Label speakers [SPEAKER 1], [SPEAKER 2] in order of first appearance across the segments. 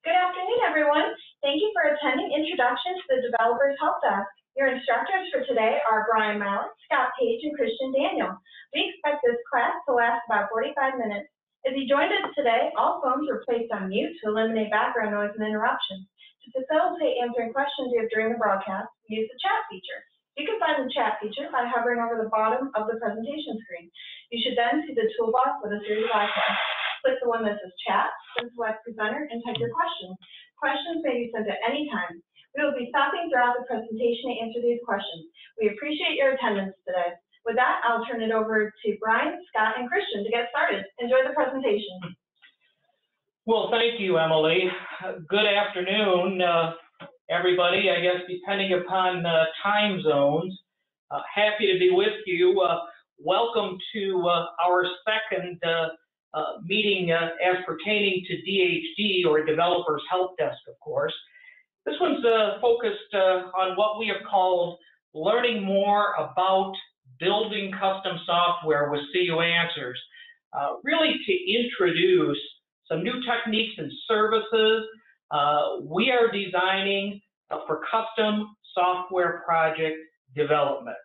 [SPEAKER 1] Good afternoon, everyone. Thank you for attending Introduction to the Developers Help Desk. Your instructors for today are Brian Mallett, Scott Page, and Christian Daniel. We expect this class to last about 45 minutes. If you joined us today, all phones were placed on mute to eliminate background noise and interruptions. To facilitate answering questions you have during the broadcast, use the chat feature. You can find the chat feature by hovering over the bottom of the presentation screen. You should then see the toolbox with a series of icons. Click the one that says chat, then select presenter and type your questions. Questions may be sent at any time. We will be stopping throughout the presentation to answer these questions. We appreciate your attendance today. With that, I'll turn it over to Brian, Scott, and Christian to get started. Enjoy the presentation.
[SPEAKER 2] Well, thank you, Emily. Good afternoon, everybody, I guess, depending upon time zones. Happy to be with you. Welcome to our second meeting as pertaining to DHD, or Developers Help Desk, of course. This one's focused on what we have called learning more about building custom software with CU Answers, really to introduce some new techniques and services we are designing for custom software project development.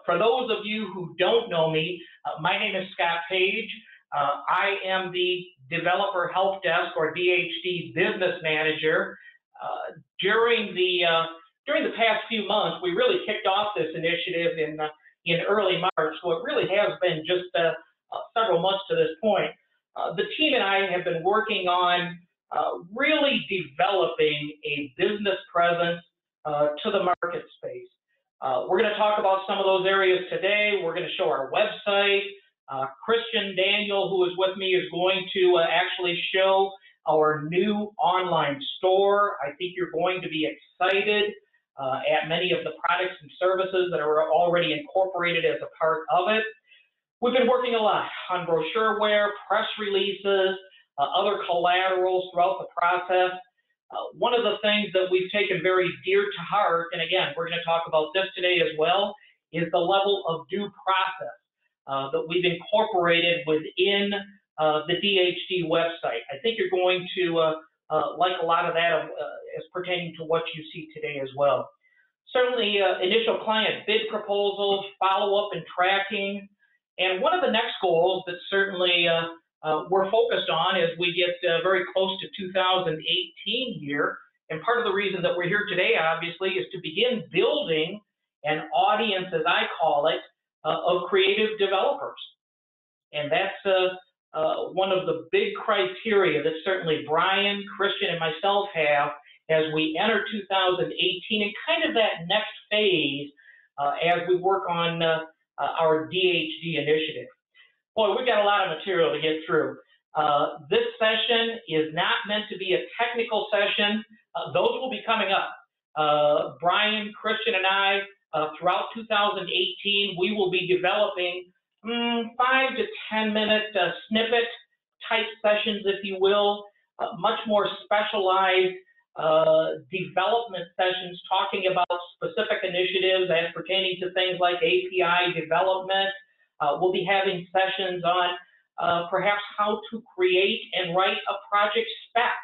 [SPEAKER 2] For those of you who don't know me, my name is Scott Page. I am the Developer Help Desk, or DHD, business manager. During the past few months, we really kicked off this initiative in early March, so it really has been just several months to this point. The team and I have been working on really developing a business presence to the market space. We're going to talk about some of those areas today. We're going to show our website. Christian Daniel, who is with me, is going to actually show our new online store. I think you're going to be excited at many of the products and services that are already incorporated as a part of it. We've been working a lot on brochureware, press releases, other collaterals throughout the process. One of the things that we've taken very dear to heart, and again, we're going to talk about this today as well, is the level of due process that we've incorporated within the DHD website. I think you're going to like a lot of that as pertaining to what you see today as well. Certainly, initial client bid proposals, follow-up and tracking. And one of the next goals that certainly we're focused on as we get very close to 2018 here, and part of the reason that we're here today, obviously, is to begin building an audience, as I call it, of creative developers. And that's one of the big criteria that certainly Brian, Christian, and myself have as we enter 2018 and kind of that next phase as we work on our DHD initiative. Boy, we've got a lot of material to get through. This session is not meant to be a technical session. Those will be coming up. Brian, Christian, and I, throughout 2018, we will be developing 5 to 10 minute snippet type sessions, if you will, much more specialized development sessions talking about specific initiatives as pertaining to things like API development. We'll be having sessions on perhaps how to create and write a project spec.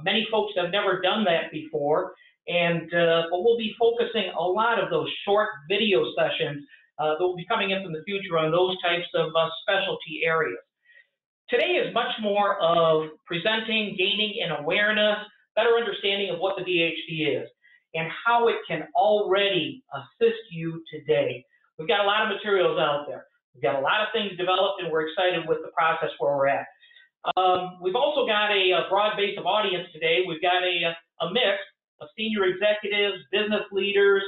[SPEAKER 2] Many folks have never done that before, and but we'll be focusing a lot of those short video sessions that will be coming in the future on those types of specialty areas. Today is much more of presenting, gaining an awareness, better understanding of what the DHD is and how it can already assist you today. We've got a lot of materials out there. We've got a lot of things developed, and we're excited with the process where we're at. We've also got a broad base of audience today. We've got a mix of senior executives, business leaders,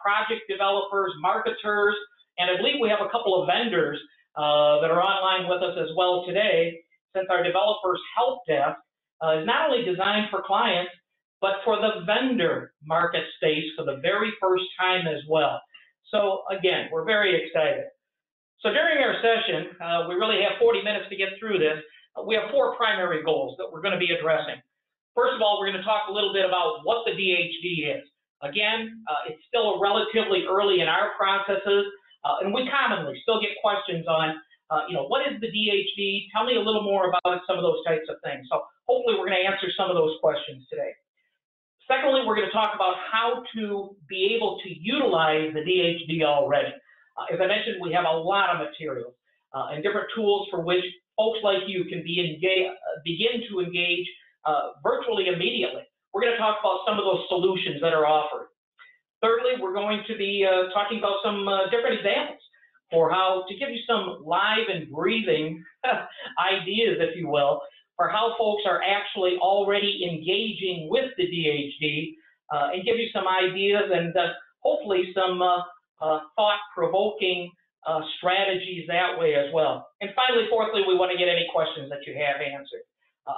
[SPEAKER 2] project developers, marketers, and I believe we have a couple of vendors that are online with us as well today, since our Developers Help Desk is not only designed for clients, but for the vendor market space for the very first time as well. So again, we're very excited. So during our session, we really have 40 minutes to get through this. We have 4 primary goals that we're going to be addressing. First of all, we're going to talk a little bit about what the DHD is. Again, it's still relatively early in our processes, and we commonly still get questions on, what is the DHD? Tell me a little more about it, some of those types of things. So hopefully we're going to answer some of those questions today. Secondly, we're going to talk about how to be able to utilize the DHD already. As I mentioned, we have a lot of materials and different tools for which folks like you can begin to engage virtually immediately. We're going to talk about some of those solutions that are offered. Thirdly, we're going to be talking about some different examples for how to give you some live and breathing ideas, if you will, for how folks are actually already engaging with the DHD and give you some ideas and hopefully some thought-provoking strategies that way as well. And finally, fourthly, we want to get any questions that you have answered.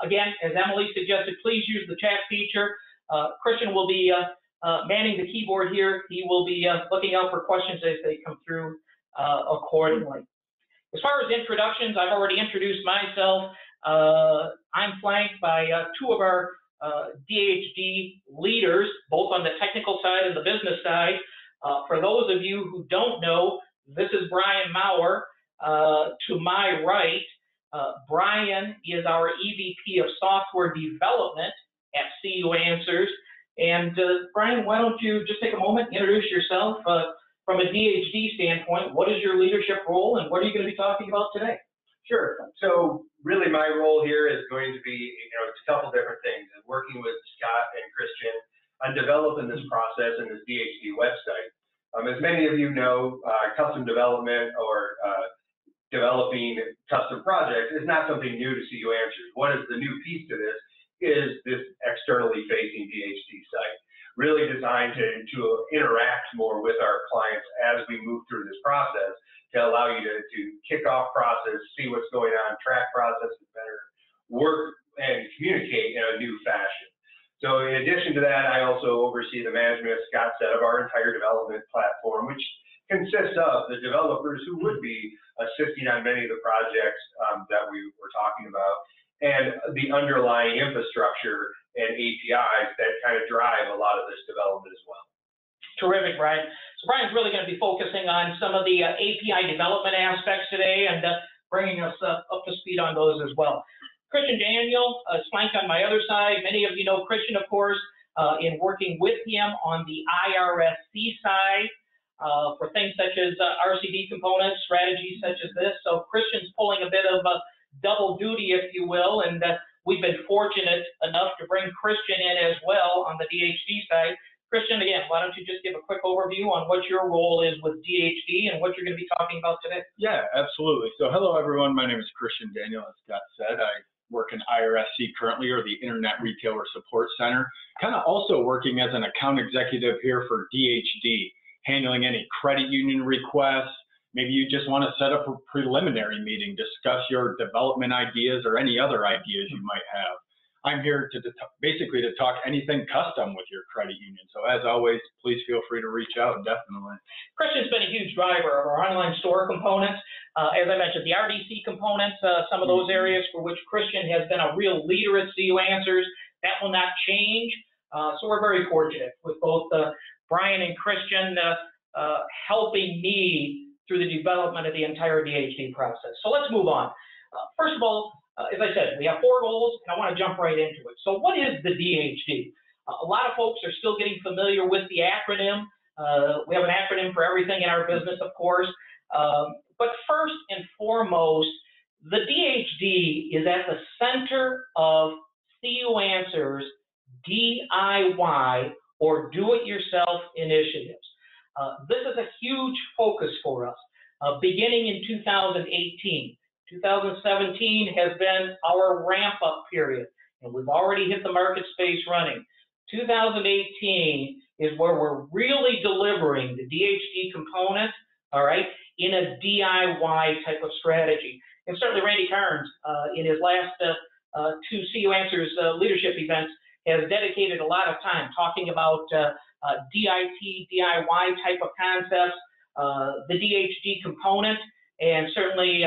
[SPEAKER 2] Again, as Emily suggested, please use the chat feature. Christian will be manning the keyboard here. He will be looking out for questions as they come through accordingly. As far as introductions, I've already introduced myself. I'm flanked by two of our DHD leaders, both on the technical side and the business side. For those of you who don't know, this is Brian Maurer. To my right, Brian is our EVP of Software Development at CU Answers. And Brian, why don't you just take a moment, introduce yourself from a DHD standpoint. What is your leadership role and what are you going to be talking about today?
[SPEAKER 3] Sure. So really my role here is going to be, it's a couple different things. And working with Scott and Christian on developing this process and this DHD website. As many of you know, custom development or developing custom projects is not something new to CU Answers. What is the new piece to this is this externally facing DHD site, really designed to interact more with our clients as we move through this process to allow you to kick off process, see what's going on, track processes better, work and communicate in a new fashion. So in addition to that, I also oversee the management, as Scott said, of our entire development platform, which consists of the developers who would be assisting on many of the projects that we were talking about, and the underlying infrastructure and APIs that kind of drive a lot of this development as well.
[SPEAKER 2] Terrific, Brian. So Brian's really going to be focusing on some of the API development aspects today and bringing us up to speed on those as well. Christian Daniel is flanked on my other side. Many of you know Christian, of course, in working with him on the IRSC side for things such as RCD components, strategies such as this. So Christian's pulling a bit of a double duty, if you will, and we've been fortunate enough to bring Christian in as well on the DHD side. Christian, again, why don't you just give a quick overview on what your role is with DHD and what you're going to be talking about today?
[SPEAKER 4] Yeah, absolutely. So hello, everyone. My name is Christian Daniel, as Scott said. I work in IRSC currently, or the Internet Retailer Support Center, kind of also working as an account executive here for DHD, handling any credit union requests. Maybe you just want to set up a preliminary meeting, discuss your development ideas or any other ideas you might have. I'm here to basically to talk anything custom with your credit union. So as always, please feel free to reach out, definitely.
[SPEAKER 2] Christian's been a huge driver of our online store components. As I mentioned, the RDC components, some of those areas for which Christian has been a real leader at CU Answers, that will not change. So we're very fortunate with both Brian and Christian helping me through the development of the entire DHD process. So let's move on. First of all, as I said, we have 4 goals, and I want to jump right into it. So what is the DHD? A lot of folks are still getting familiar with the acronym. We have an acronym for everything in our business, of course. But first and foremost, the DHD is at the center of CU Answers DIY or do-it-yourself initiatives. This is a huge focus for us, beginning in 2018. 2017 has been our ramp-up period, and we've already hit the market space running. 2018 is where we're really delivering the DHD component, all right, in a DIY type of strategy. And certainly Randy Carnes, in his last 2 CU Answers leadership events, has dedicated a lot of time talking about DIT, DIY type of concepts, the DHD component, and certainly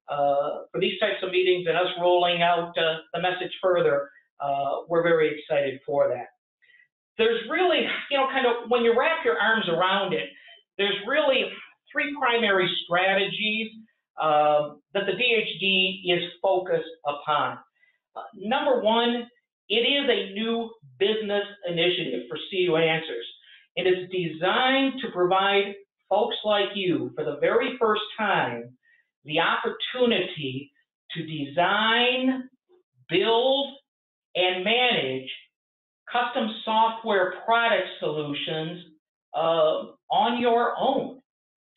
[SPEAKER 2] for these types of meetings and us rolling out the message further, we're very excited for that. There's really, kind of when you wrap your arms around it, there's really 3 primary strategies that the DHD is focused upon. Number one, it is a new business initiative for CU Answers, and it's designed to provide folks like you, for the very first time, the opportunity to design, build, and manage custom software product solutions on your own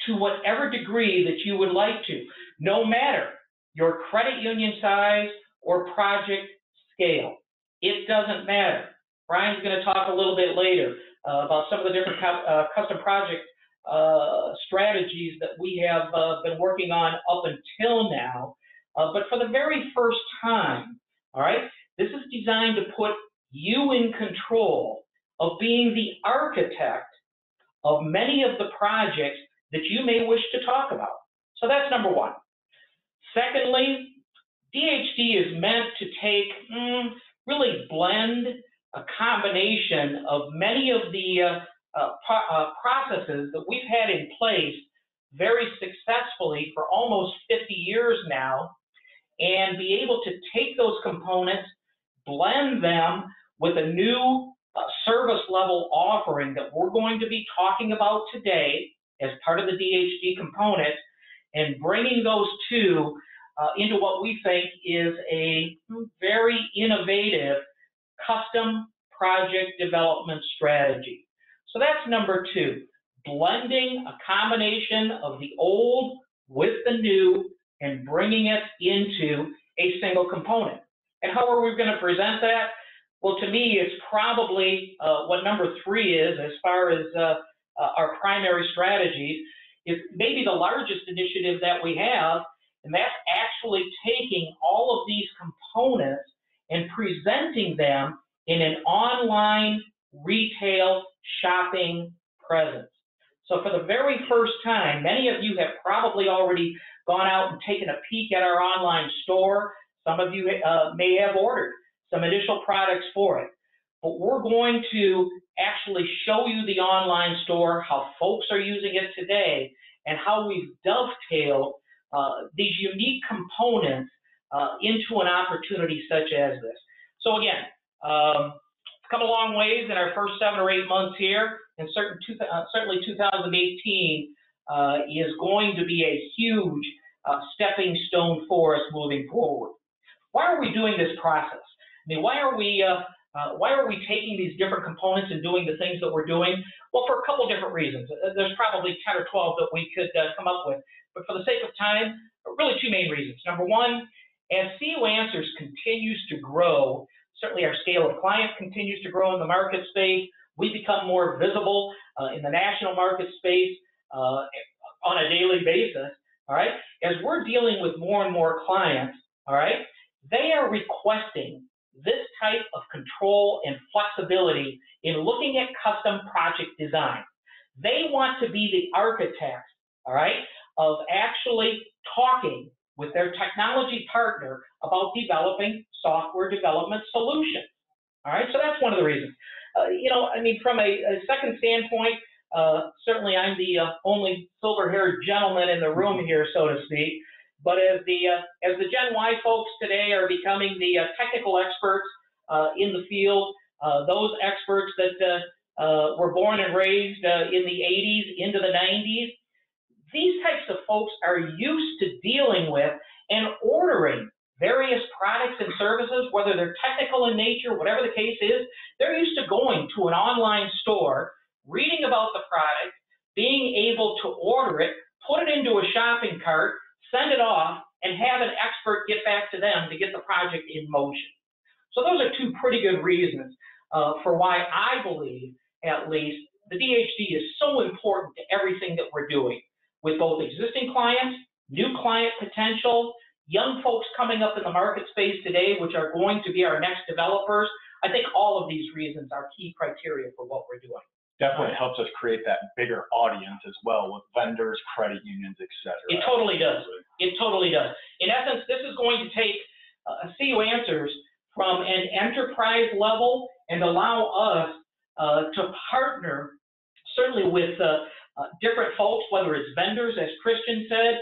[SPEAKER 2] to whatever degree that you would like to, no matter your credit union size or project scale. It doesn't matter. Brian's going to talk a little bit later about some of the different custom project strategies that we have been working on up until now. But for the very first time, all right, this is designed to put you in control of being the architect of many of the projects that you may wish to talk about. So that's number one. Secondly, DHD is meant to take, really blend a combination of many of the processes that we've had in place very successfully for almost 50 years now, and be able to take those components, blend them with a new service level offering that we're going to be talking about today as part of the DHD component, and bringing those two into what we think is a very innovative custom project development strategy. So that's number two, blending a combination of the old with the new and bringing it into a single component. And how are we going to present that? Well, to me, it's probably what number three is as far as our primary strategies. Is maybe the largest initiative that we have, and that's actually taking all of these components and presenting them in an online retail shopping presence. So for the very first time, many of you have probably already gone out and taken a peek at our online store. Some of you may have ordered some initial products for it. But we're going to actually show you the online store, how folks are using it today, and how we've dovetailed these unique components into an opportunity such as this. So again, it's come a long ways in our first 7 or 8 months here, and certainly 2018 is going to be a huge stepping stone for us moving forward. Why are we doing this process? I mean, why are we taking these different components and doing the things that we're doing? Well, for a couple different reasons. There's probably 10 or 12 that we could come up with. But for the sake of time, really 2 main reasons. Number one, as CU Answers continues to grow, certainly our scale of clients continues to grow in the market space. We become more visible in the national market space on a daily basis, all right? As we're dealing with more and more clients, all right, they are requesting this type of control and flexibility in looking at custom project design. They want to be the architects, all right, of actually talking with their technology partner about developing software development solutions. All right, so that's one of the reasons. You know, I mean, from a second standpoint, certainly I'm the only silver-haired gentleman in the room here, so to speak. But as the Gen Y folks today are becoming the technical experts in the field, those experts that were born and raised in the 80s into the 90s, these types of folks are used to dealing with and ordering various products and services, whether they're technical in nature, whatever the case is. They're used to going to an online store, reading about the product, being able to order it, put it into a shopping cart, send it off, and have an expert get back to them to get the project in motion. So those are 2 pretty good reasons for why I believe, at least, the DHD is so important to everything that we're doing with both existing clients, new client potential, young folks coming up in the market space today, which are going to be our next developers. I think all of these reasons are key criteria for what we're doing.
[SPEAKER 4] Definitely helps us create that bigger audience as well with vendors, credit unions, et cetera.
[SPEAKER 2] It totally does. It totally does. In essence, this is going to take CU Answers from an enterprise level and allow us to partner certainly with different folks, whether it's vendors, as Christian said,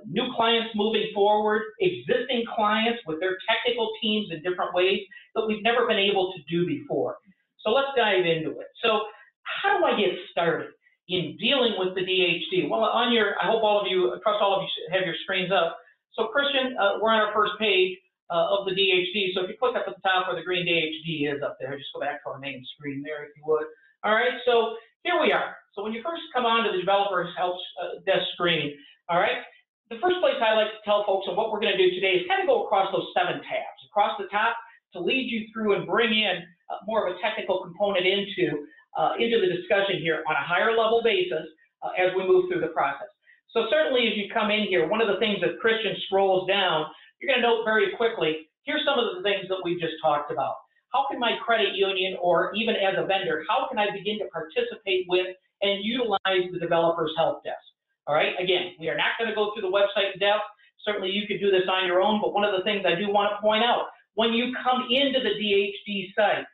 [SPEAKER 2] new clients moving forward, existing clients with their technical teams in different ways that we've never been able to do before. So let's dive into it. So how do I get started in dealing with the DHD? Well, I hope all of you, I trust all of you have your screens up. So Christian, we're on our first page of the DHD. So if you click up at the top where the green DHD is up there, just go back to our main screen there if you would. All right, so here we are. So when you first come onto the Developer's Help Desk screen, all right, the first place I like to tell folks and what we're going to do today is kind of go across those 7 tabs across the top to lead you through and bring in more of a technical component into the discussion here on a higher level basis as we move through the process. So certainly as you come in here, one of the things that Christian scrolls down, you're going to note very quickly, here's some of the things that we've just talked about. How can my credit union, or even as a vendor, how can I begin to participate with and utilize the Developer's Help Desk? All right, again, we are not going to go through the website in depth. Certainly you could do this on your own, but one of the things I do want to point out, when you come into the DHD site,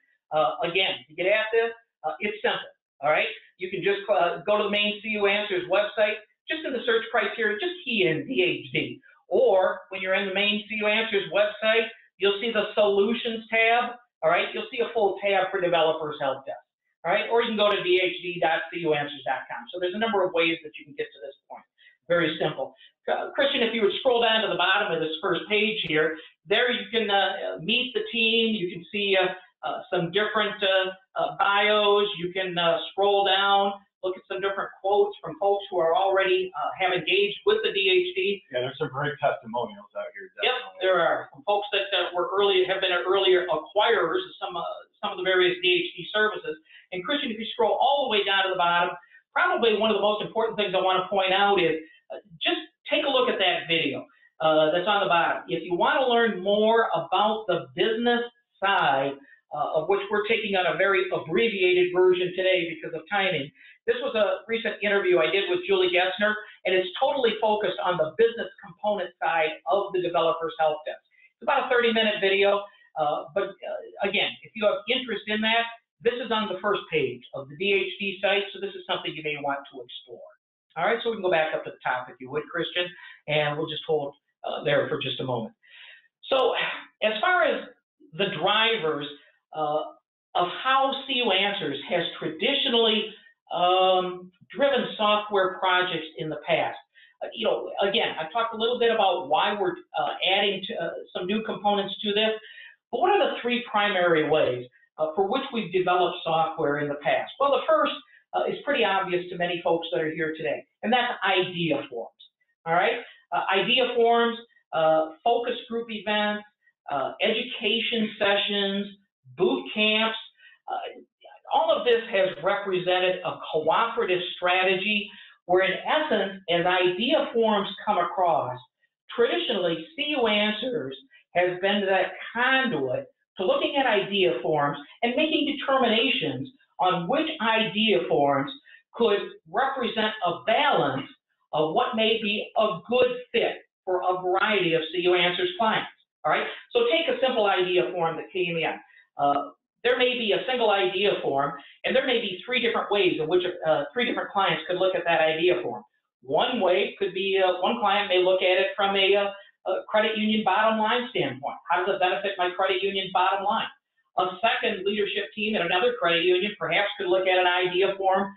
[SPEAKER 2] again, to get at this, it's simple, all right? You can just go to the main CU Answers website, just in the search criteria, just key in DHD. Or when you're in the main CU Answers website, you'll see the Solutions tab, all right? You'll see a full tab for Developer's Help Desk, all right? Or you can go to dhd.cuanswers.com. So there's a number of ways that you can get to this point. Very simple. Christian, if you would scroll down to the bottom of this first page here, there you can meet the team. You can see some different bios. You can scroll down, look at some different quotes from folks who are already have engaged with the DHD.
[SPEAKER 4] Yeah, there's some great testimonials out here. Definitely.
[SPEAKER 2] Yep, there are. From folks that have been earlier acquirers of some of the various DHD services. And Christian, if you scroll all the way down to the bottom, probably one of the most important things I want to point out is just take a look at that video that's on the bottom. If you want to learn more about the business side, of which we're taking on a very abbreviated version today because of timing. This was a recent interview I did with Julie Gessner, and it's totally focused on the business component side of the Developer's Help Desk. It's about a 30-minute video, but again, if you have interest in that, this is on the first page of the DHD site, so this is something you may want to explore. All right, so we can go back up to the top if you would, Christian, and we'll just hold there for just a moment. So as far as the drivers of how CU Answers has traditionally driven software projects in the past. You know, again, I've talked a little bit about why we're adding some new components to this, but what are the 3 primary ways for which we've developed software in the past? Well, the first is pretty obvious to many folks that are here today, and that's idea forms. All right, idea forms, focus group events, education sessions, boot camps. All of this has represented a cooperative strategy where, in essence, as idea forms come across, traditionally CU Answers has been that conduit to looking at idea forms and making determinations on which idea forms could represent a balance of what may be a good fit for a variety of CU Answers clients. All right, so take a simple idea form that came in. There may be a single idea form, and there may be 3 different ways in which 3 different clients could look at that idea form. One way could be, one client may look at it from a credit union bottom line standpoint. How does it benefit my credit union's bottom line? A second leadership team at another credit union perhaps could look at an idea form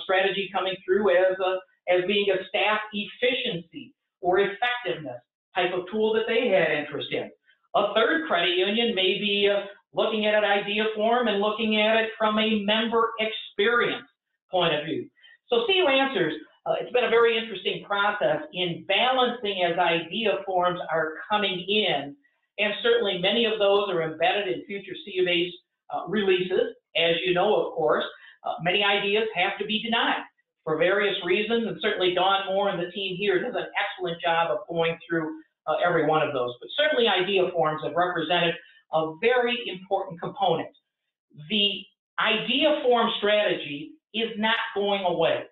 [SPEAKER 2] strategy coming through as being a staff efficiency or effectiveness type of tool that they had interest in. A third credit union may be looking at an idea form and looking at it from a member experience point of view. So CU Answers, it's been a very interesting process in balancing as idea forms are coming in, and certainly many of those are embedded in future CU-based releases. As you know, of course, many ideas have to be denied for various reasons, and certainly Dawn Moore and the team here does an excellent job of going through every one of those. But certainly idea forms have represented a very important component. The idea form strategy is not going away.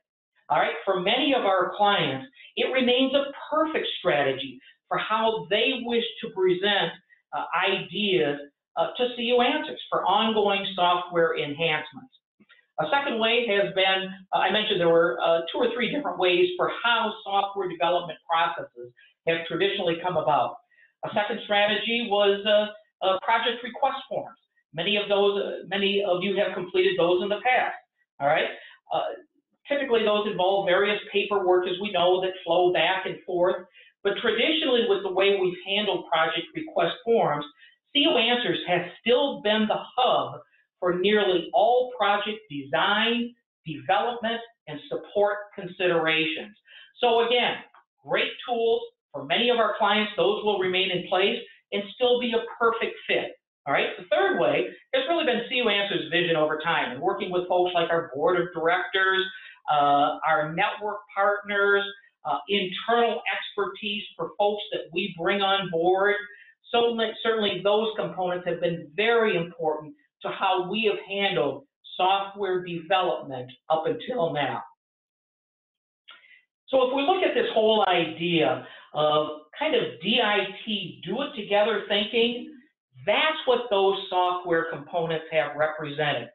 [SPEAKER 2] All right, for many of our clients, it remains a perfect strategy for how they wish to present ideas to CU Answers for ongoing software enhancements. A second way has been, I mentioned there were 2 or 3 different ways for how software development processes have traditionally come about. A second strategy was project request forms. Many of you have completed those in the past, all right? Typically those involve various paperwork, as we know, that flow back and forth, but traditionally with the way we've handled project request forms, CU Answers has still been the hub for nearly all project design, development, and support considerations. So again, great tools for many of our clients. Those will remain in place and still be a perfect fit. All right. The third way has really been CU Answers' vision over time, and working with folks like our board of directors, our network partners, internal expertise for folks that we bring on board. So certainly those components have been very important to how we have handled software development up until now. So if we look at this whole idea of kind of DIT, do it together thinking, that's what those software components have represented.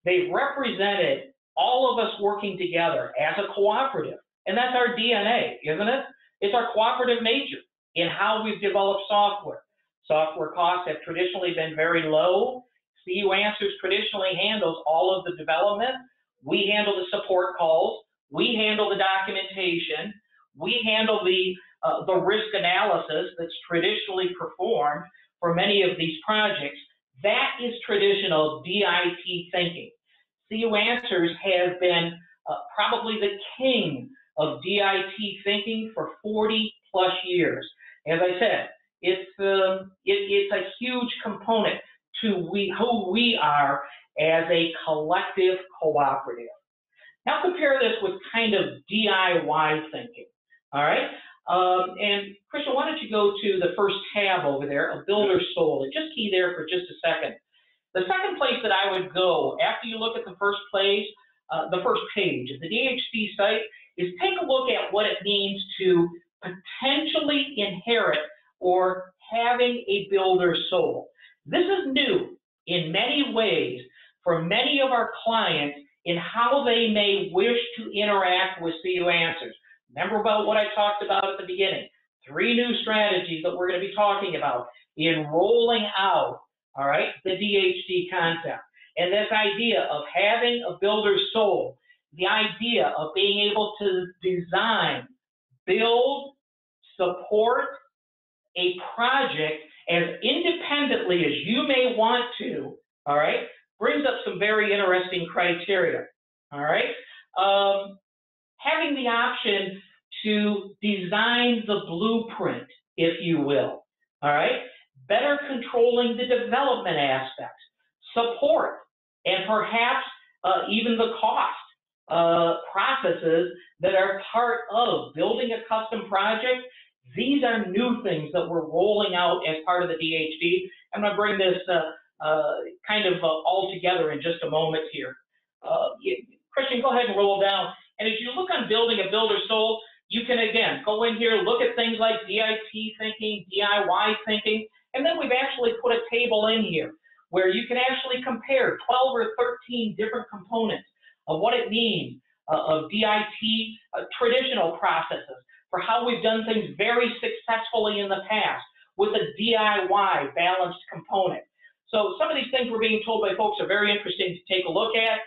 [SPEAKER 2] They've represented all of us working together as a cooperative, and that's our DNA, isn't it? It's our cooperative nature in how we've developed software. Software costs have traditionally been very low. CU Answers traditionally handles all of the development. We handle the support calls. We handle the documentation. We handle the risk analysis that's traditionally performed for many of these projects. That is traditional DIT thinking. CU Answers has been probably the king of DIT thinking for 40+ years. As I said, it's a huge component to who we are as a collective cooperative. Now compare this with kind of DIY thinking, all right? And Christian, why don't you go to the first tab over there, a builder's soul, and just key there for just a second. The second place that I would go after you look at the first page of the DHC site is take a look at what it means to potentially inherit or having a builder's soul. This is new in many ways for many of our clients in how they may wish to interact with CU Answers. Remember about what I talked about at the beginning, 3 new strategies that we're going to be talking about in rolling out, all right, the DHD concept. And this idea of having a builder's soul, the idea of being able to design, build, support a project as independently as you may want to, all right, brings up some very interesting criteria, all right? Having the option to design the blueprint, if you will, all right? Better controlling the development aspects, support, and perhaps even the cost processes that are part of building a custom project. These are new things that we're rolling out as part of the DHD. I'm going to bring this all together in just a moment here. Christian, go ahead and roll down. And as you look on building a builder's soul, you can, again, go in here, look at things like DIT thinking, DIY thinking, and then we've actually put a table in here where you can actually compare 12 or 13 different components of what it means of DIT traditional processes for how we've done things very successfully in the past with a DIY balanced component. So some of these things we're being told by folks are very interesting to take a look at.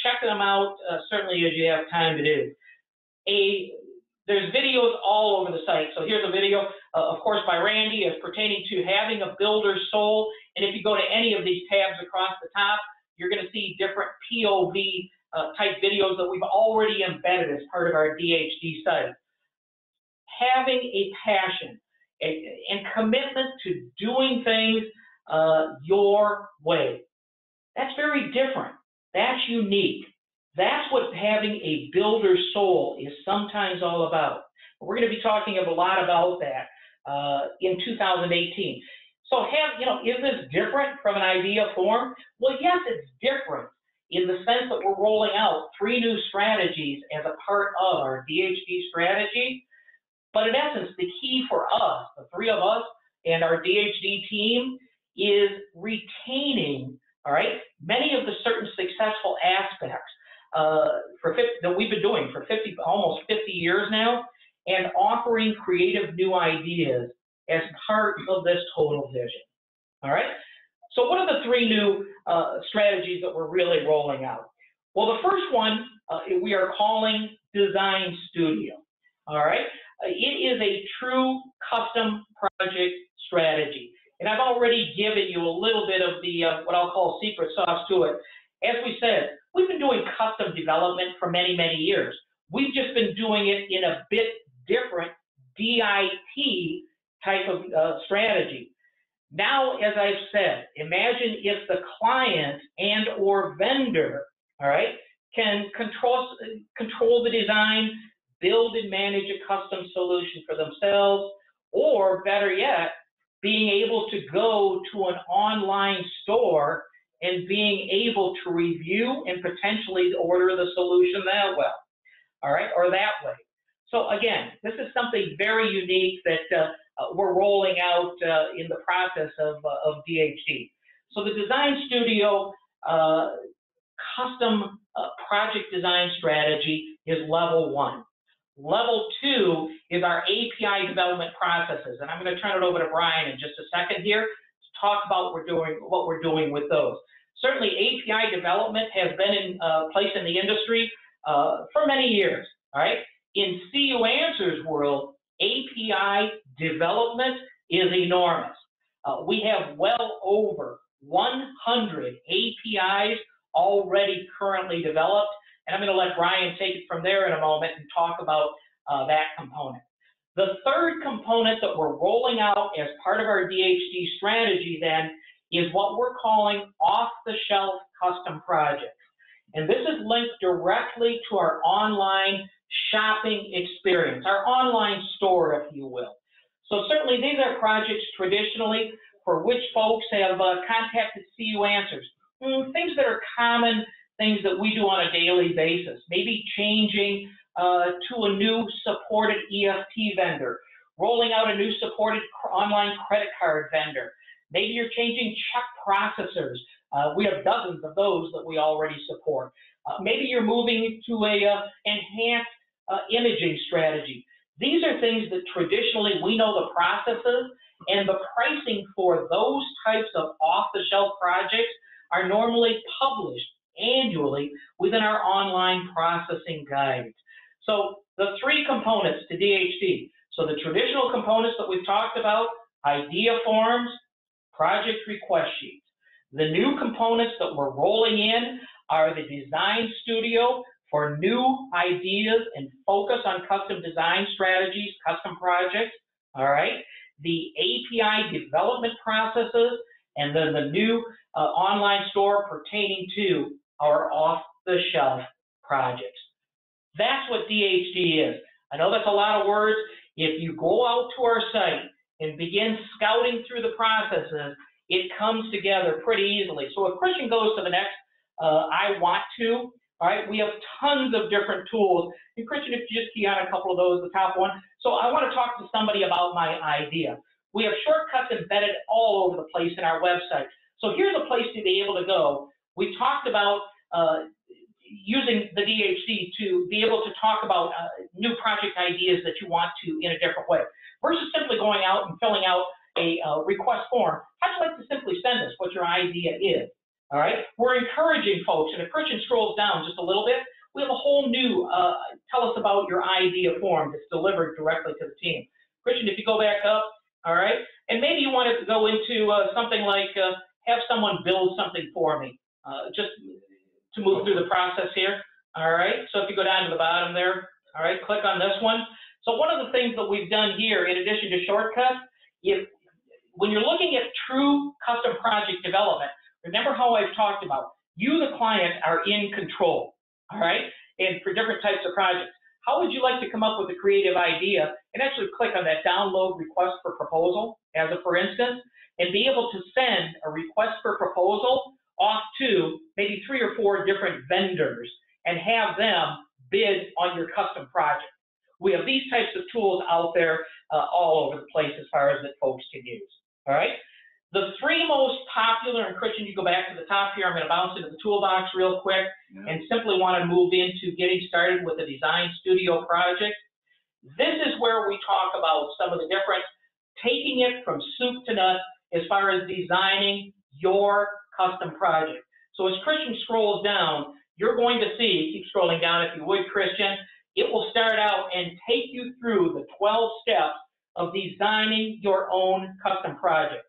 [SPEAKER 2] Check them out, certainly as you have time to do. There's videos all over the site. So here's a video, of course, by Randy as pertaining to having a builder's soul. And if you go to any of these tabs across the top, you're going to see different POV type videos that we've already embedded as part of our DHD site. Having a passion and commitment to doing things your way. That's very different. That's unique. That's what having a builder's soul is sometimes all about. We're going to be talking a lot about that in 2018. So is this different from an idea form? Well, yes, it's different in the sense that we're rolling out 3 new strategies as a part of our DHD strategy. But in essence, the key for us, the 3 of us and our DHD team, is retaining all right? Many of the certain successful aspects that we've been doing for almost 50 years now, and offering creative new ideas as part of this total vision, all right? So what are the three new strategies that we're really rolling out? Well, the first one we are calling Design Studio, all right? It is a true custom project strategy. And I've already given you a little bit of the, what I'll call secret sauce to it. As we said, we've been doing custom development for many, many years. We've just been doing it in a bit different DIT type of strategy. Now, as I've said, imagine if the client and or vendor, all right, can control the design, build and manage a custom solution for themselves, or better yet, being able to go to an online store and being able to review and potentially order the solution that way, all right, or that way. So again, this is something very unique that we're rolling out in the process of DHD. So the Design Studio custom project design strategy is level one. Level two is our API development processes, and I'm going to turn it over to Brian in just a second here to talk about what we're doing with those. Certainly, API development has been in place in the industry for many years. All right, in CU Answers world, API development is enormous. We have well over 100 APIs already currently developed. And I'm going to let Brian take it from there in a moment and talk about that component. The third component that we're rolling out as part of our DHD strategy then is what we're calling off-the-shelf custom projects. And this is linked directly to our online shopping experience, our online store, if you will. So certainly these are projects traditionally for which folks have contacted CU Answers. Things that are common, things that we do on a daily basis, maybe changing to a new supported EFT vendor, rolling out a new supported online credit card vendor. Maybe you're changing check processors. We have dozens of those that we already support. Maybe you're moving to a enhanced imaging strategy. These are things that traditionally we know the processes, and the pricing for those types of off-the-shelf projects are normally published annually within our online processing guides. So the three components to DHD. So the traditional components that we've talked about, idea forms, project request sheets. The new components that we're rolling in are the Design Studio for new ideas and focus on custom design strategies, custom projects, all right? The API development processes, and then the new online store pertaining to our off-the-shelf projects. That's what DHD is. I know that's a lot of words. If you go out to our site and begin scouting through the processes, it comes together pretty easily. So if Christian goes to the next I want to, all right, we have tons of different tools. And Christian, if you just key on a couple of those, the top one. So I want to talk to somebody about my idea. We have shortcuts embedded all over the place in our website. So here's a place to be able to go. We talked about using the DHD to be able to talk about new project ideas that you want to in a different way, versus simply going out and filling out a request form. How'd you like to simply send us what your idea is? All right, we're encouraging folks, and if Christian scrolls down just a little bit, we have a whole new tell us about your idea form that's delivered directly to the team. Christian, if you go back up, all right, and maybe you want to go into something like have someone build something for me, just to move through the process here. All right, so if you go down to the bottom there, all right, click on this one. So one of the things that we've done here, in addition to shortcuts, when you're looking at true custom project development, remember how I've talked about, you, the client, are in control, all right? And for different types of projects, how would you like to come up with a creative idea and actually click on that download request for proposal, as a for instance, and be able to send a request for proposal off to maybe 3 or 4 different vendors and have them bid on your custom project. We have these types of tools out there all over the place as far as that folks can use, all right? The three most popular, and Christian, you go back to the top here, I'm going to bounce into the toolbox real quick and simply want to move into getting started with a design studio project. This is where we talk about some of the difference, taking it from soup to nuts as far as designing your custom project. So as Christian scrolls down, you're going to see, keep scrolling down if you would, Christian, it will start out and take you through the 12 steps of designing your own custom project.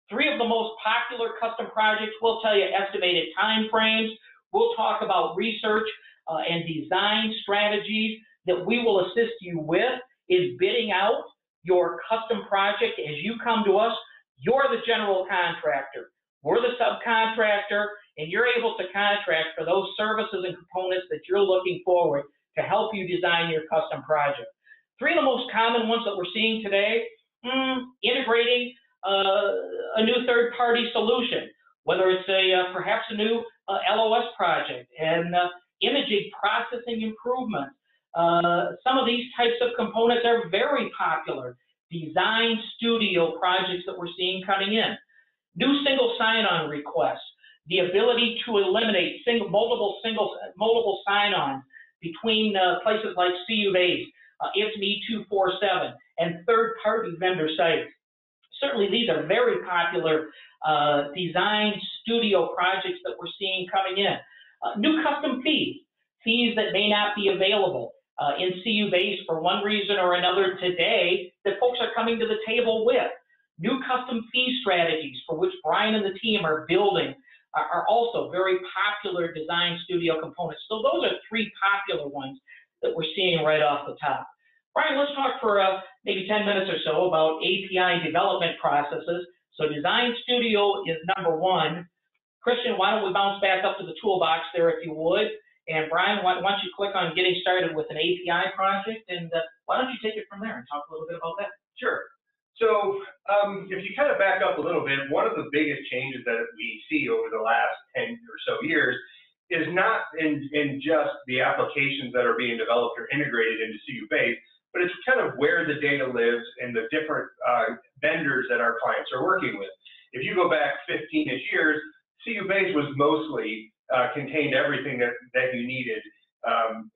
[SPEAKER 2] Three of the most popular custom projects, we'll tell you estimated time frames. We'll talk about research and design strategies that we will assist you with is bidding out your custom project. As you come to us, you're the general contractor. We're the subcontractor, and you're able to contract for those services and components that you're looking forward to help you design your custom project. Three of the most common ones that we're seeing today, integrating a new third-party solution, whether it's perhaps a new LOS project and imaging processing improvements. Some of these types of components are very popular. Design studio projects that we're seeing coming in. New single sign-on requests. The ability to eliminate multiple sign-ons between places like CU-Base, It's Me 247, and third-party vendor sites. Certainly, these are very popular design studio projects that we're seeing coming in. New custom fees that may not be available in CU-Base for one reason or another today that folks are coming to the table with. New custom fee strategies for which Brian and the team are building are also very popular design studio components. So those are three popular ones that we're seeing right off the top. Brian, let's talk for maybe 10 minutes or so about API development processes. So Design Studio is number one. Christian, why don't we bounce back up to the toolbox there if you would? And Brian, why don't you click on getting started with an API project, and why don't you take it from there and talk a little bit about that?
[SPEAKER 3] Sure. So if you kind of back up a little bit, one of the biggest changes that we see over the last 10 or so years is not in just the applications that are being developed or integrated into CU-Base, but it's kind of where the data lives and the different vendors that our clients are working with. If you go back 15-ish years, CU-Base was mostly contained everything that you needed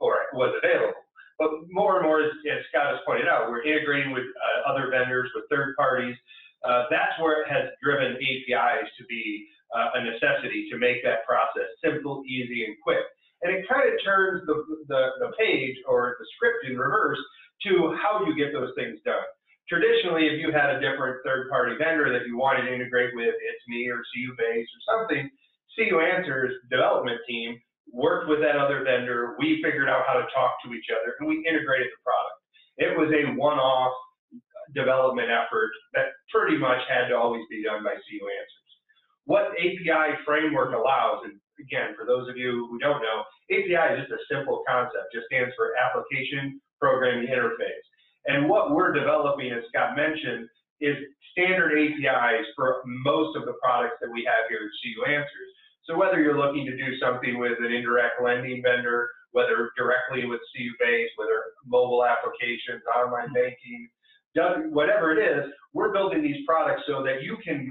[SPEAKER 3] or was available. But more and more, as Scott has pointed out, we're integrating with other vendors, with third parties. That's where it has driven APIs to be a necessity to make that process simple, easy, and quick. And it kind of turns the page or the script in reverse to how you get those things done. Traditionally, if you had a different third-party vendor that you wanted to integrate with, It's Me or CU-Base or something, CU Answers development team worked with that other vendor. We figured out how to talk to each other, and we integrated the product. It was a one-off development effort that pretty much had to always be done by CU Answers. What API framework allows, and again, for those of you who don't know, API is just a simple concept, just stands for Application Programming Interface. And what we're developing, as Scott mentioned, is standard APIs for most of the products that we have here at CU Answers. So whether you're looking to do something with an indirect lending vendor, whether directly with CU-Base, whether mobile applications, online banking, whatever it is, we're building these products so that you can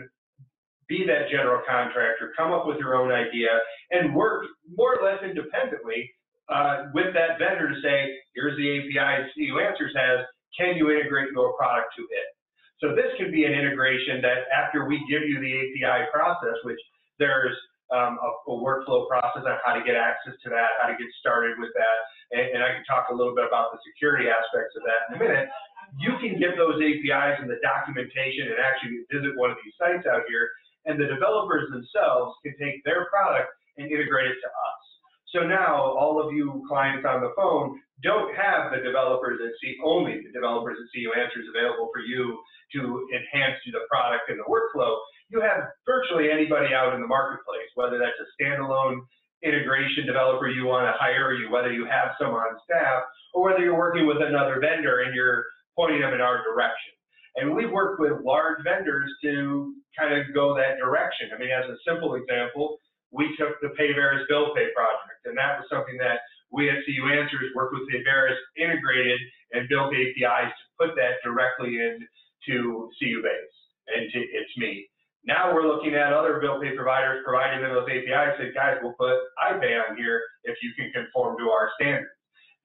[SPEAKER 3] be that general contractor, come up with your own idea, and work more or less independently with that vendor to say, here's the API CU Answers has, can you integrate your product to it? So this can be an integration that after we give you the API process, which there's a workflow process on how to get access to that, how to get started with that, and I can talk a little bit about the security aspects of that in a minute. You can get those APIs and the documentation and actually visit one of these sites out here, and the developers themselves can take their product and integrate it to us. So now all of you clients on the phone don't have the developers that see only the developers that CU Answers available for you to enhance the product and the workflow. You have virtually anybody out in the marketplace, whether that's a standalone integration developer you want to hire, whether you have some on staff, or whether you're working with another vendor and you're pointing them in our direction. And we've worked with large vendors to kind of go that direction. I mean, as a simple example, we took the Payveris Bill Pay project, and that was something that we at CU Answers worked with Payveris, integrated and built APIs to put that directly into CU-Base and to It's Me. Now we're looking at other bill pay providers providing them those APIs, say, guys, we'll put iPay on here if you can conform to our standards.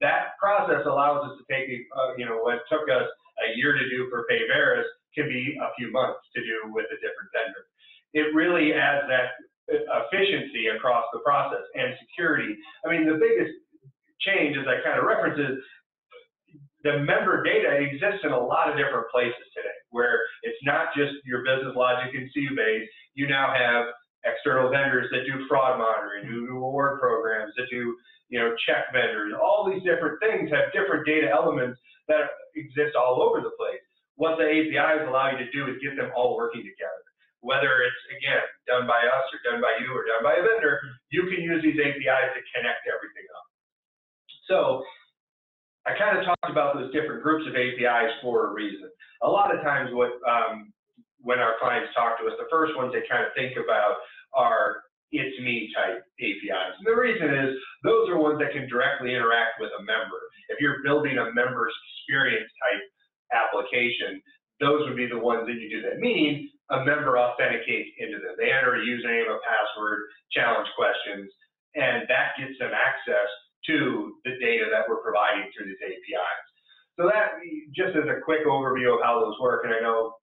[SPEAKER 3] That process allows us to take, what took us a year to do for Payveris can be a few months to do with a different vendor. It really adds that efficiency across the process and security. I mean, the biggest change, as I kind of referenced, is the member data exists in a lot of different places today, where it's not just your business logic and CU-based. You now have external vendors that do fraud monitoring, who do award programs, that do check vendors. All these different things have different data elements that exist all over the place. What the APIs allow you to do is get them all working together. Whether it's, again, done by us or done by you or done by a vendor, you can use these APIs to connect everything up. So I kind of talked about those different groups of APIs for a reason. A lot of times when our clients talk to us, the first ones they kind of think about are it's me type APIs. And the reason is those are ones that can directly interact with a member. If you're building a member's experience type application, those would be the ones that you do that. Meaning a member authenticates into them. They enter a username, a password, challenge questions, and that gets them access to the data that we're providing through these APIs. So that, just as a quick overview of how those work, and I know,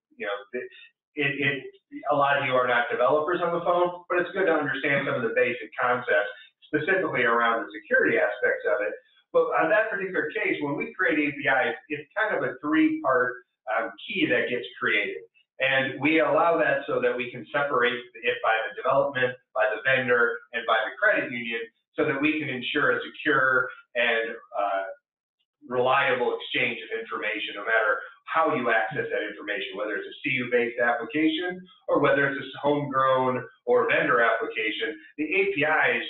[SPEAKER 3] a lot of you are not developers on the phone, but it's good to understand some of the basic concepts, specifically around the security aspects of it. But on that particular case, when we create APIs, it's kind of a three-part key that gets created. And we allow that so that we can separate it by the development, by the vendor, and by the credit union, so that we can ensure a secure and reliable exchange of information, no matter how you access that information, whether it's a CU-based application or whether it's a homegrown or vendor application. The APIs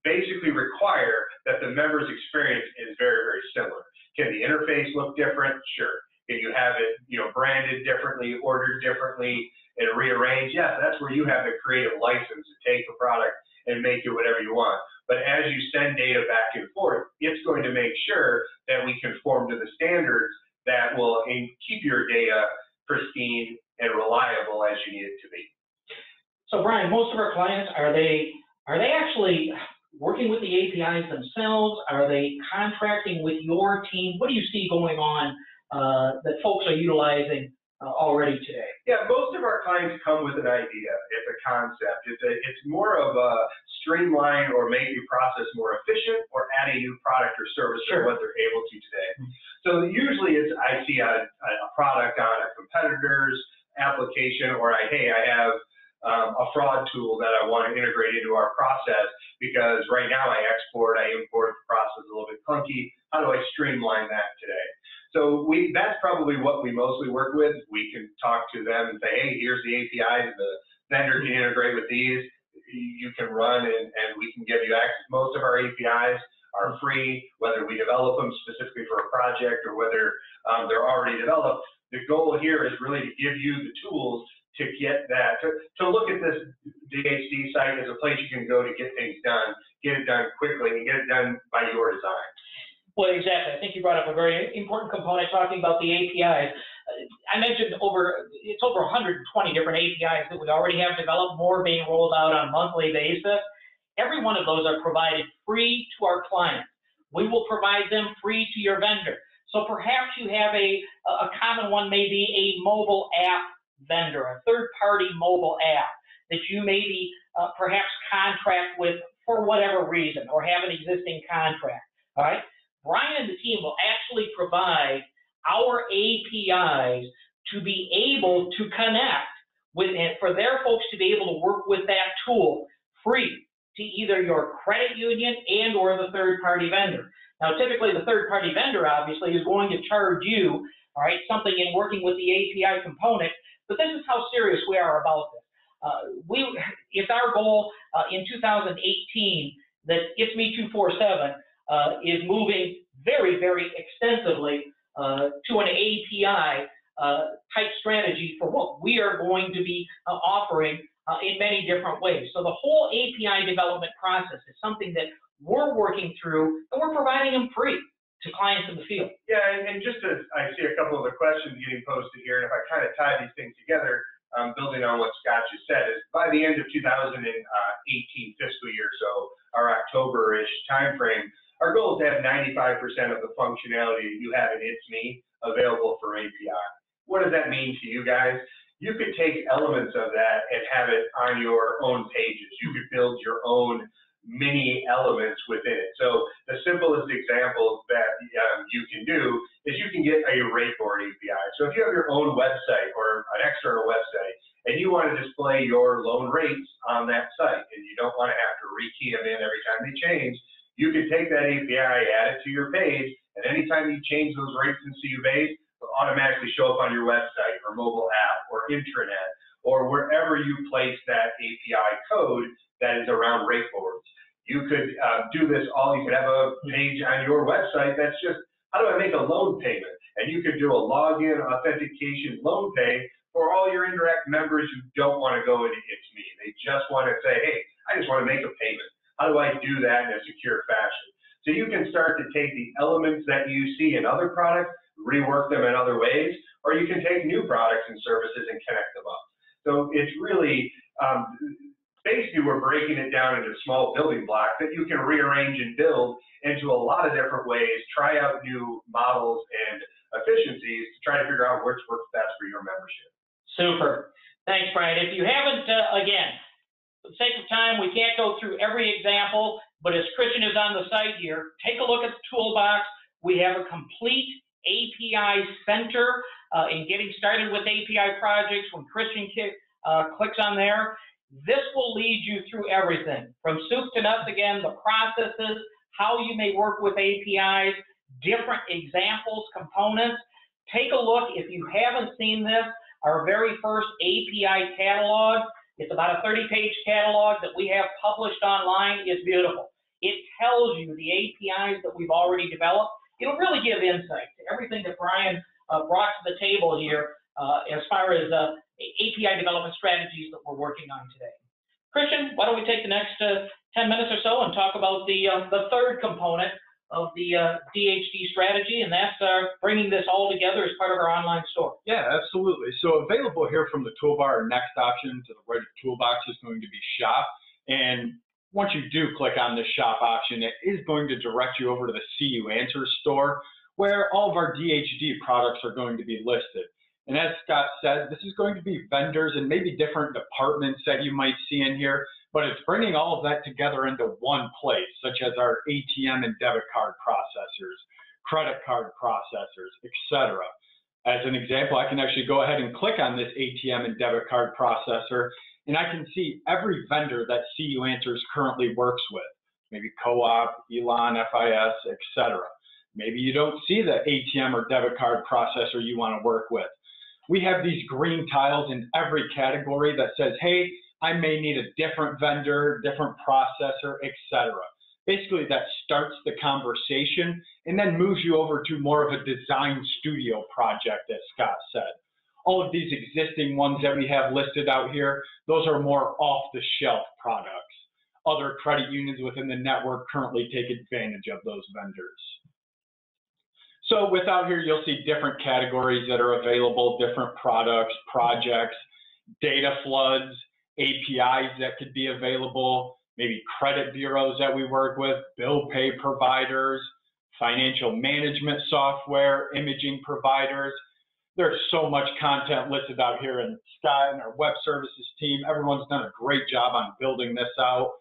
[SPEAKER 3] basically require that the member's experience is very, very similar. Can the interface look different? Sure. Can you have it, branded differently, ordered differently, and rearranged? Yes, that's where you have the creative license to take a product and make it whatever you want. But as you send data back and forth, it's going to make sure that we conform to the standards that will keep your data pristine and reliable as you need it to be.
[SPEAKER 2] So Brian, most of our clients, are they actually working with the APIs themselves? Are they contracting with your team? What do you see going on that folks are utilizing already today?
[SPEAKER 3] Yeah, most of our clients come with an idea. It's a concept. It's more of a streamline or make your process more efficient or add a new product or service to what they're able to today. So usually I see a product on a competitor's application, or I have a fraud tool that I want to integrate into our process because right now I import, the process is a little bit clunky. How do I streamline that today? So that's probably what we mostly work with. We can talk to them and say, hey, here's the APIs, the vendor can integrate with these. You can run and we can give you access. Most of our APIs are free, whether we develop them specifically for a project or whether they're already developed. The goal here is really to give you the tools to get that, to look at this DHD site as a place you can go to get things done, get it done quickly, and get it done by your design.
[SPEAKER 2] Well, exactly. I think you brought up a very important component talking about the APIs. I mentioned it's over 120 different APIs that we already have developed, more being rolled out on a monthly basis. Every one of those are provided free to our clients. We will provide them free to your vendor. So perhaps you have a common one, maybe a mobile app vendor, a third-party mobile app that you maybe perhaps contract with for whatever reason or have an existing contract, all right? Brian and the team will actually provide our APIs to be able to connect with it, for their folks to be able to work with that tool free to either your credit union and or the third-party vendor. Now, typically the third-party vendor obviously is going to charge you, all right, something in working with the API component, but this is how serious we are about this. It's our goal in 2018 that It's Me 247 is moving very, very extensively to an API type strategy for what we are going to be offering in many different ways. So the whole API development process is something that we're working through, and we're providing them free to clients in the field.
[SPEAKER 3] Yeah, and just as I see a couple of the questions getting posted here, and if I kind of tie these things together, building on what Scott just said, is by the end of 2018 fiscal year, so our October-ish timeframe, our goal is to have 95% of the functionality that you have in It's Me available for API. What does that mean to you guys? You could take elements of that and have it on your own pages. You could build your own mini elements within it. So the simplest example that you can do is you can get a rate board API. So if you have your own website or an external website and you want to display your loan rates on that site and you don't want to have to rekey them in every time they change, you can take that API, add it to your page, and anytime you change those rates in CuBase, they'll automatically show up on your website or mobile app or intranet or wherever you place that API code that is around rate boards. You could do this you could have a page on your website that's just, how do I make a loan payment? And you could do a login authentication loan pay for all your indirect members who don't want to go into It's Me. They just want to say, hey, I just want to make a payment. How do I do that in a secure fashion? So you can start to take the elements that you see in other products, rework them in other ways, or you can take new products and services and connect them up. So it's really, basically we're breaking it down into small building blocks that you can rearrange and build into a lot of different ways, try out new models and efficiencies to try to figure out which works best for your membership.
[SPEAKER 2] Super. Thanks, Brian. If you haven't, again, for the sake of time, we can't go through every example, but as Christian is on the site here, take a look at the toolbox. We have a complete API center in getting started with API projects. When Christian clicks on there, this will lead you through everything from soup to nuts. Again, the processes, how you may work with APIs, different examples, components. Take a look. If you haven't seen this, our very first API catalog, it's about a 30-page catalog that we have published online. It's beautiful. It tells you the APIs that we've already developed. It'll really give insight to everything that Brian brought to the table here as far as API development strategies that we're working on today. Christian, why don't we take the next 10 minutes or so and talk about the third component of the DHD strategy, and that's bringing this all together as part of our online store.
[SPEAKER 4] Yeah, absolutely. So available here from the toolbar, our next option to the right of the toolbox is going to be Shop. And once you do click on the Shop option, it is going to direct you over to the CU Answers store, where all of our DHD products are going to be listed. And as Scott said, this is going to be vendors and maybe different departments that you might see in here, but it's bringing all of that together into one place, such as our ATM and debit card processors, credit card processors, etc. As an example, I can actually go ahead and click on this ATM and debit card processor, and I can see every vendor that CU Answers currently works with, maybe Co-op, Elon, FIS, etc. Maybe you don't see the ATM or debit card processor you want to work with. We have these green tiles in every category that says, hey, I may need a different vendor, different processor, etc. Basically, that starts the conversation and then moves you over to more of a design studio project, as Scott said. All of these existing ones that we have listed out here, those are more off-the-shelf products. Other credit unions within the network currently take advantage of those vendors. So without here, you'll see different categories that are available, different products, projects, data floods, APIs that could be available, maybe credit bureaus that we work with, bill pay providers, financial management software, imaging providers. There's so much content listed out here, and Scott and our web services team, everyone's done a great job on building this out.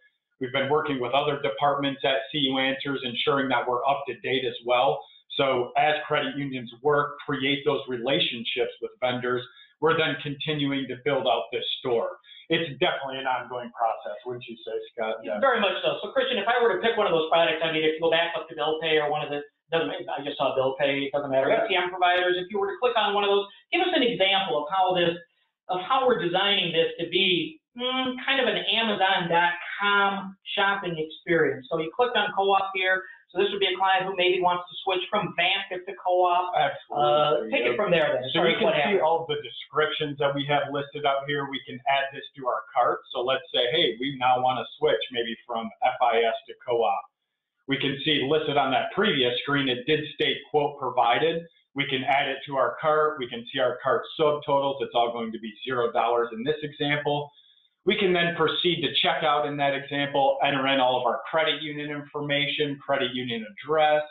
[SPEAKER 4] We've been working with other departments at CU Answers, ensuring that we're up to date as well. So as credit unions work, create those relationships with vendors, we're then continuing to build out this store. It's definitely an ongoing process, wouldn't you say, Scott?
[SPEAKER 2] Yeah. Very much so. So, Christian, if I were to pick one of those products, I mean, if you go back up to bill pay or one of the, I just saw bill pay, it doesn't matter,
[SPEAKER 4] Yeah.
[SPEAKER 2] ATM providers, if you were to click on one of those, give us an example of how we're designing this to be kind of an Amazon.com shopping experience. So you clicked on Co-op here. So this would be a client who maybe wants to switch from Vantiv to Co-op.
[SPEAKER 4] Absolutely.
[SPEAKER 2] Take it from there then.
[SPEAKER 4] So we can see all the descriptions that we have listed out here. We can add this to our cart. So let's say, hey, we now want to switch maybe from FIS to Co-op. We can see listed on that previous screen, it did state quote provided. We can add it to our cart. We can see our cart subtotals. It's all going to be $0 in this example. We can then proceed to check out in that example, enter in all of our credit union information, credit union address,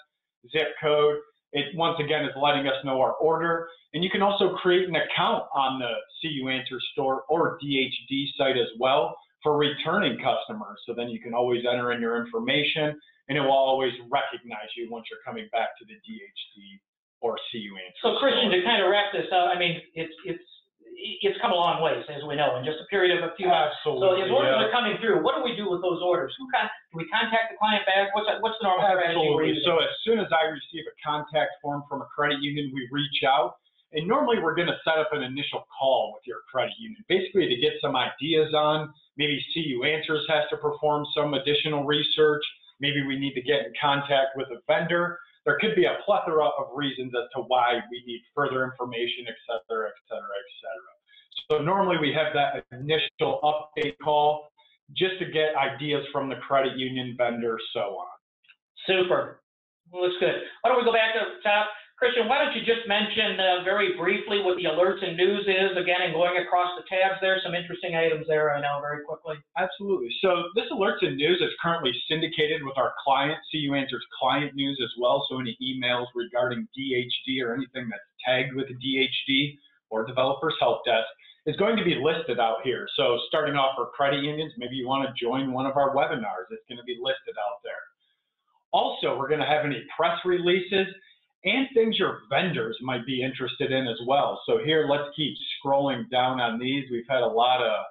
[SPEAKER 4] zip code. It once again is letting us know our order. And you can also create an account on the CU Answers store or DHD site as well for returning customers. So then you can always enter in your information and it will always recognize you once you're coming back to the DHD or CU Answers.
[SPEAKER 2] So Christian, to kind of wrap this up, I mean, it's come a long ways, as we know, in just a period of a few months.
[SPEAKER 4] Absolutely.
[SPEAKER 2] So as orders are coming through, what do we do with those orders? Do we contact the client back? What's the normal strategy?
[SPEAKER 4] Absolutely. So as soon as I receive a contact form from a credit union, we reach out. And normally we're going to set up an initial call with your credit union, basically to get some ideas on, maybe CU Answers has to perform some additional research. Maybe we need to get in contact with a vendor. There could be a plethora of reasons as to why we need further information, et cetera, et cetera, et cetera. So normally we have that initial update call just to get ideas from the credit union, vendor, so on.
[SPEAKER 2] Super. Well, looks good. Why don't we go back to the top? Christian, why don't you just mention very briefly what the alerts and news is, again, and going across the tabs there, some interesting items there, I know, very quickly.
[SPEAKER 4] Absolutely. So this alerts and news is currently syndicated with our client, CU Answers client news as well. So any emails regarding DHD or anything that's tagged with DHD or Developers Help Desk is going to be listed out here. So starting off for credit unions, maybe you want to join one of our webinars. It's going to be listed out there. Also, we're going to have any press releases and things your vendors might be interested in as well. So here, let's keep scrolling down on these. We've had a lot of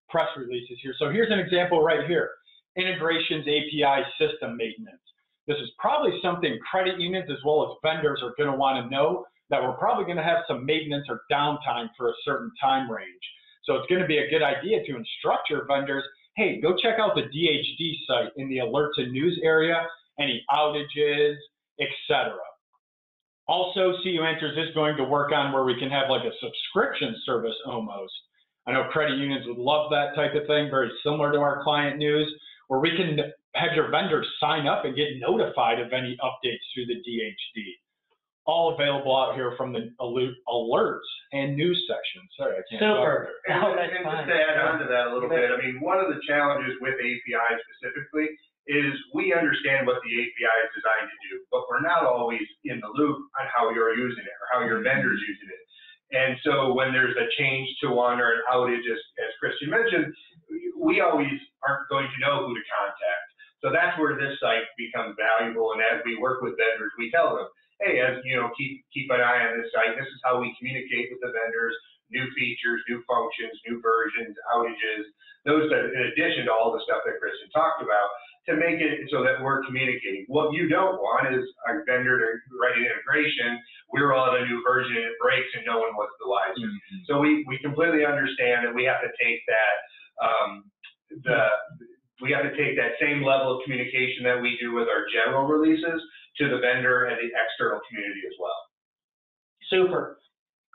[SPEAKER 4] press releases here. So here's an example right here, integrations, API, system maintenance. This is probably something credit unions as well as vendors are going to want to know, that we're probably going to have some maintenance or downtime for a certain time range. So it's going to be a good idea to instruct your vendors, hey, go check out the DHD site in the alerts and news area, any outages, etc. Also, CU Answers is going to work on where we can have like a subscription service almost. I know credit unions would love that type of thing, very similar to our client news, where we can have your vendors sign up and get notified of any updates through the DHD. All available out here from the alerts and news section. Sorry, I can't
[SPEAKER 2] Super.
[SPEAKER 3] And just to add on to that a little bit, I mean, one of the challenges with API specifically is we understand what the API is designed to do, but we're not always in the loop on how you're using it or how your vendor's using it. And so when there's a change to one or an outage, as Christian mentioned, we always aren't going to know who to contact. So that's where this site becomes valuable. And as we work with vendors, we tell them, hey, as you know, keep an eye on this site. This is how we communicate with the vendors, new features, new functions, new versions, outages, those that, in addition to all the stuff that Christian talked about, to make it so that we're communicating. What you don't want is a vendor to write an integration, we're on a new version and it breaks and no one was the wiser. Mm-hmm. So we completely understand that we have to take that, we have to take that same level of communication that we do with our general releases to the vendor and the external community as well.
[SPEAKER 2] Super.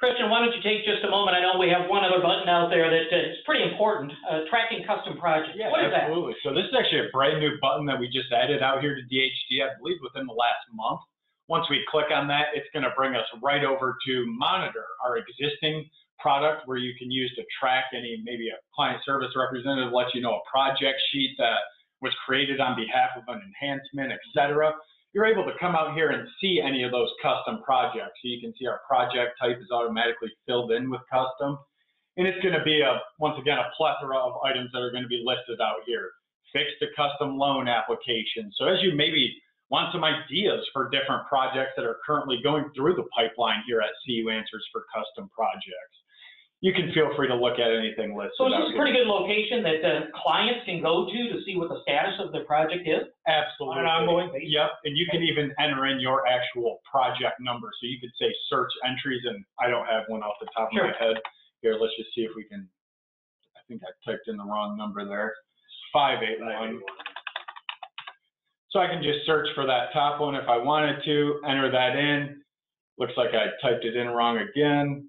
[SPEAKER 2] Christian, why don't you take just a moment? I know we have one other button out there that is pretty important, tracking custom projects.
[SPEAKER 4] Yeah,
[SPEAKER 2] what is
[SPEAKER 4] absolutely.
[SPEAKER 2] that?
[SPEAKER 4] So this is actually a brand new button that we just added out here to DHD, I believe within the last month. Once we click on that, it's going to bring us right over to monitor our existing product where you can use to track any, maybe a client service representative lets you know a project sheet that was created on behalf of an enhancement, etc. You're able to come out here and see any of those custom projects. So you can see our project type is automatically filled in with custom. And it's going to be, once again, a plethora of items that are going to be listed out here. Fixed to custom loan application. So as you maybe want some ideas for different projects that are currently going through the pipeline here at CU Answers for custom projects, you can feel free to look at anything listed.
[SPEAKER 2] So is this a pretty good location that clients can go to see what the status of their project is?
[SPEAKER 4] Absolutely.
[SPEAKER 2] On an ongoing basis?
[SPEAKER 4] Yep, and you can even enter in your actual project number. So you could say search entries, and I don't have one off the top of my head. Here, let's just see if we can, I think I typed in the wrong number there. 581. So I can just search for that top one if I wanted to, enter that in. Looks like I typed it in wrong again.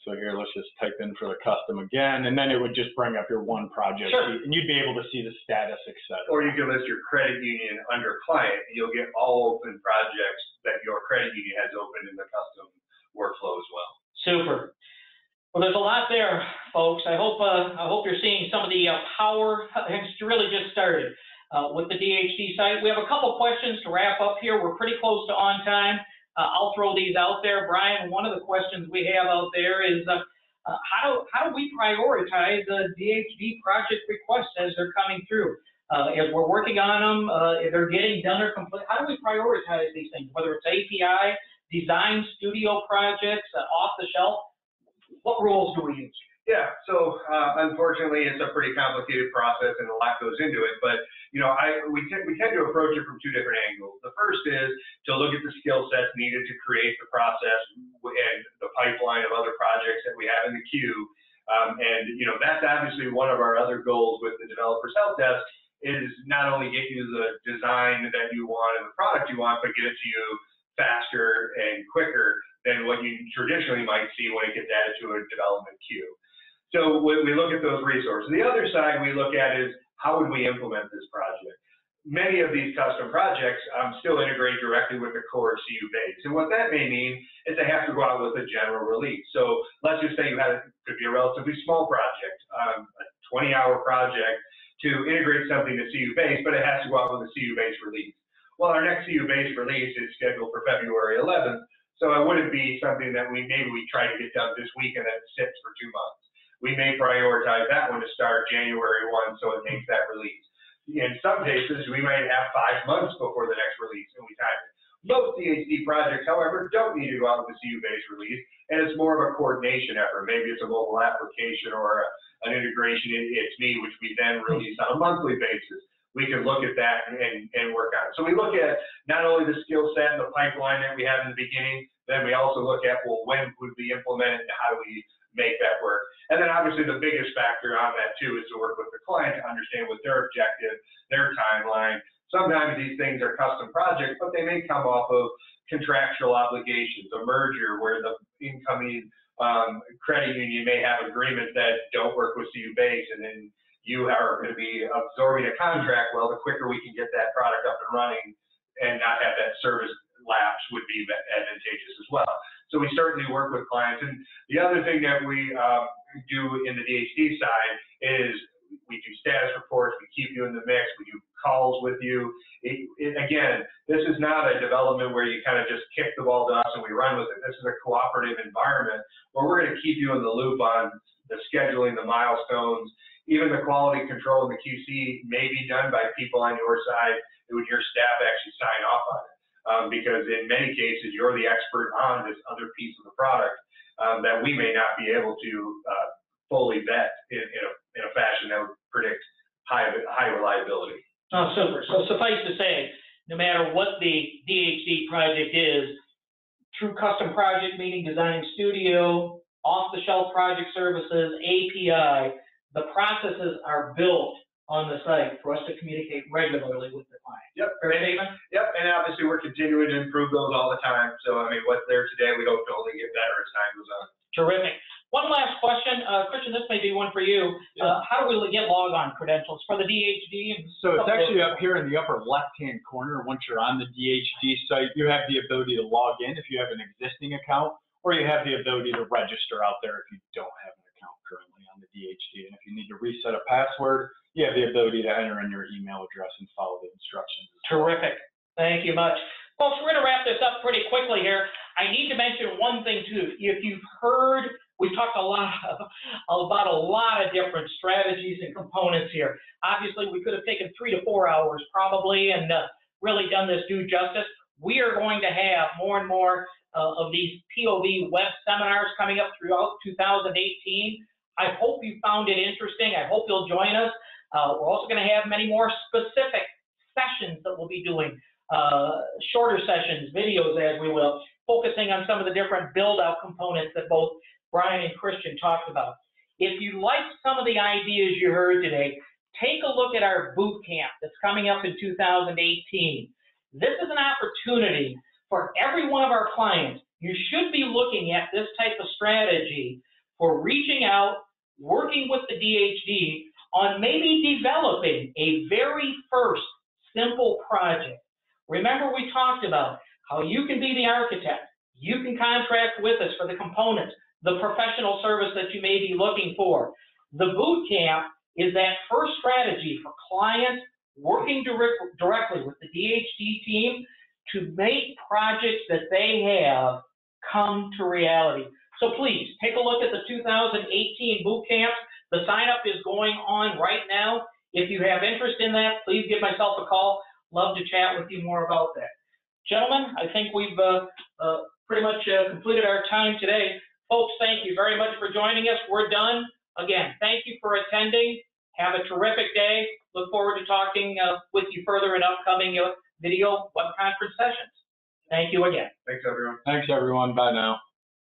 [SPEAKER 4] So here, let's just type in for the custom again, and then it would just bring up your one project,
[SPEAKER 2] Sure.
[SPEAKER 4] and you'd be able to see the status, etc.
[SPEAKER 3] Or you can list your credit union under client, and you'll get all open projects that your credit union has open in the custom workflow as well.
[SPEAKER 2] Super. Well, there's a lot there, folks. I hope you're seeing some of the power. It's really just started with the DHD site. We have a couple questions to wrap up here. We're pretty close to on time. I'll throw these out there. Brian, one of the questions we have out there is how do we prioritize DHD project requests as they're coming through? As we're working on them, if they're getting done or complete, how do we prioritize these things? Whether it's API, design studio projects, off the shelf, what rules do we use?
[SPEAKER 3] Yeah, so unfortunately, it's a pretty complicated process and a lot goes into it. But you know, we tend to approach it from two different angles. The first is to look at the skill sets needed to create the process and the pipeline of other projects that we have in the queue. And you know, that's obviously one of our other goals with the Developers Help Desk is not only get you the design that you want and the product you want, but get it to you faster and quicker than what you traditionally might see when it gets added to a development queue. So when we look at those resources, the other side we look at is how would we implement this project? Many of these custom projects still integrate directly with the core CU base. And what that may mean is they have to go out with a general release. So let's just say you had, could be a relatively small project, a 20-hour project to integrate something to CU base, but it has to go out with a CU base release. Well, our next CU base release is scheduled for February 11th. So it wouldn't be something that we try to get done this week and then it sits for 2 months. We may prioritize that one to start January 1 so it makes that release. In some cases, we might have 5 months before the next release and we time it. Most DHD projects, however, don't need to go out with a CU-based release, and it's more of a coordination effort. Maybe it's a mobile application or an integration in It's Me, which we then release on a monthly basis. We can look at that and work on it. So we look at not only the skill set and the pipeline that we have in the beginning, then we also look at, well, when would we implement it and how do we make that work? And then obviously the biggest factor on that too is to work with the client to understand what their objective, their timeline. Sometimes these things are custom projects, but they may come off of contractual obligations, a merger where the incoming credit union may have agreements that don't work with CU base, and then you are going to be absorbing a contract. Well, the quicker we can get that product up and running and not have that service lapse would be advantageous as well. So we certainly work with clients. And the other thing that we do in the DHD side is we do status reports, we keep you in the mix, we do calls with you. Again, this is not a development where you kind of just kick the ball to us and we run with it. This is a cooperative environment where we're going to keep you in the loop on the scheduling, the milestones, even the quality control and the QC may be done by people on your side when your staff actually sign off on it. Because in many cases, you're the expert on this other piece of the product that we may not be able to fully vet in a fashion that would predict high reliability.
[SPEAKER 2] Oh, super. So suffice to say, no matter what the DHD project is, through custom project meaning design studio, off-the-shelf project services, API, the processes are built on the site for us to communicate regularly with the client.
[SPEAKER 3] Yep.
[SPEAKER 2] Fair statement?
[SPEAKER 3] Yep, and obviously we're continuing to improve those all the time. So, I mean, what's there today, we hope to only get better as time goes on.
[SPEAKER 2] Terrific. One last question. Christian, this may be one for you. How do we get log-on credentials for the DHD?
[SPEAKER 4] So it's actually up here in the upper left-hand corner. Once you're on the DHD site, you have the ability to log in if you have an existing account, or you have the ability to register out there if you don't have an account currently on the DHD. And if you need to reset a password, you have the ability to enter in your email address and follow the instructions.
[SPEAKER 2] Terrific. Thank you much. Folks, we're going to wrap this up pretty quickly here. I need to mention one thing too. If you've heard, we've talked a lot about a lot of different strategies and components here. Obviously, we could have taken 3 to 4 hours probably and really done this due justice. We are going to have more and more of these POV web seminars coming up throughout 2018. I hope you found it interesting. I hope you'll join us. We're also going to have many more specific sessions that we'll be doing, shorter sessions, videos as we will, focusing on some of the different build-out components that both Brian and Christian talked about. If you like some of the ideas you heard today, take a look at our boot camp that's coming up in 2018. This is an opportunity for every one of our clients. You should be looking at this type of strategy for reaching out, working with the DHD on maybe developing a very first simple project. Remember, we talked about how you can be the architect. You can contract with us for the components, the professional service that you may be looking for. The boot camp is that first strategy for clients working directly with the DHD team to make projects that they have come to reality. So please take a look at the 2018 boot camp. The sign up is going on right now. If you have interest in that, please give myself a call. Love to chat with you more about that. Gentlemen, I think we've pretty much completed our time today. Folks, thank you very much for joining us. We're done. Again, thank you for attending. Have a terrific day. Look forward to talking with you further in upcoming video web conference sessions. Thank you again.
[SPEAKER 3] Thanks, everyone.
[SPEAKER 4] Thanks, everyone. Bye now.